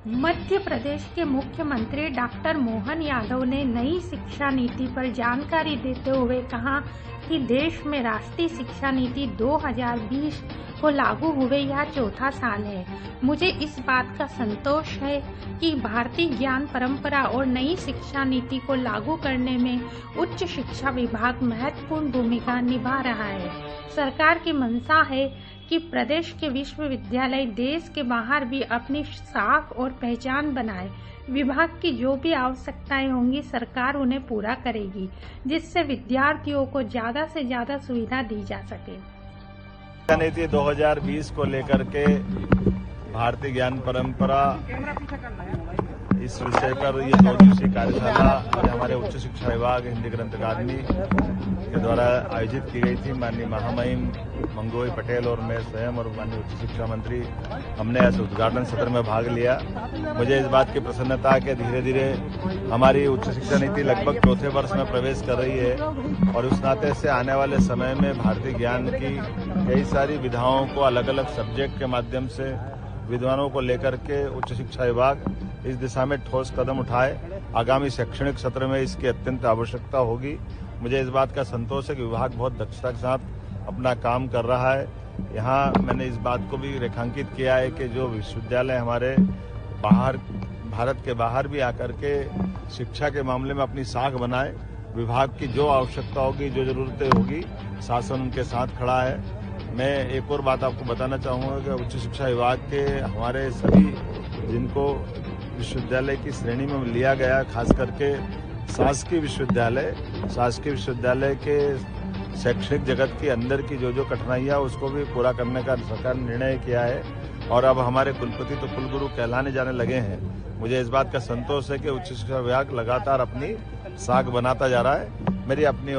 मध्य प्रदेश के मुख्यमंत्री डॉक्टर मोहन यादव ने नई शिक्षा नीति पर जानकारी देते हुए कहा कि देश में राष्ट्रीय शिक्षा नीति 2020 को लागू हुए यह चौथा साल है। मुझे इस बात का संतोष है कि भारतीय ज्ञान परंपरा और नई शिक्षा नीति को लागू करने में उच्च शिक्षा विभाग महत्वपूर्ण भूमिका निभा रहा है। सरकार की मंशा है कि प्रदेश के विश्वविद्यालय देश के बाहर भी अपनी साख और पहचान बनाए। विभाग की जो भी आवश्यकताएं होंगी सरकार उन्हें पूरा करेगी, जिससे विद्यार्थियों को ज्यादा से ज्यादा सुविधा दी जा सके। शिक्षा नीति 2020 को लेकर के भारतीय ज्ञान परंपरा इस विषय पर ये 2 दिवसीय कार्यशाला आज हमारे उच्च शिक्षा विभाग हिंदी ग्रंथ अकादमी के द्वारा आयोजित की गई थी। माननीय महामहिम मंगू भाई पटेल और मैं स्वयं और माननीय उच्च शिक्षा मंत्री हमने इस उद्घाटन सत्र में भाग लिया। मुझे इस बात की प्रसन्नता कि धीरे धीरे हमारी उच्च शिक्षा नीति लगभग चौथे वर्ष में प्रवेश कर रही है और उस नाते से आने वाले समय में भारतीय ज्ञान की कई सारी विधाओं को अलग अलग सब्जेक्ट के माध्यम से विद्वानों को लेकर के उच्च शिक्षा विभाग इस दिशा में ठोस कदम उठाए। आगामी शैक्षणिक सत्र में इसकी अत्यंत आवश्यकता होगी। मुझे इस बात का संतोष है कि विभाग बहुत दक्षता के साथ अपना काम कर रहा है। यहाँ मैंने इस बात को भी रेखांकित किया है कि जो विश्वविद्यालय हमारे बाहर भारत के बाहर भी आकर के शिक्षा के मामले में अपनी साख बनाए, विभाग की जो आवश्यकता होगी, जो जरूरतें होगी, शासन उनके साथ खड़ा है। मैं एक और बात आपको बताना चाहूँगा कि उच्च शिक्षा विभाग के हमारे सभी जिनको विश्वविद्यालय की श्रेणी में लिया गया, खास करके शासकीय विश्वविद्यालय के शैक्षणिक जगत के अंदर की जो कठिनाइयाँ उसको भी पूरा करने का सरकार ने निर्णय किया है और अब हमारे कुलपति तो कुलगुरु कहलाने जाने लगे हैं। मुझे इस बात का संतोष है कि उच्च शिक्षा विभाग लगातार अपनी साख बनाता जा रहा है। मेरी अपनी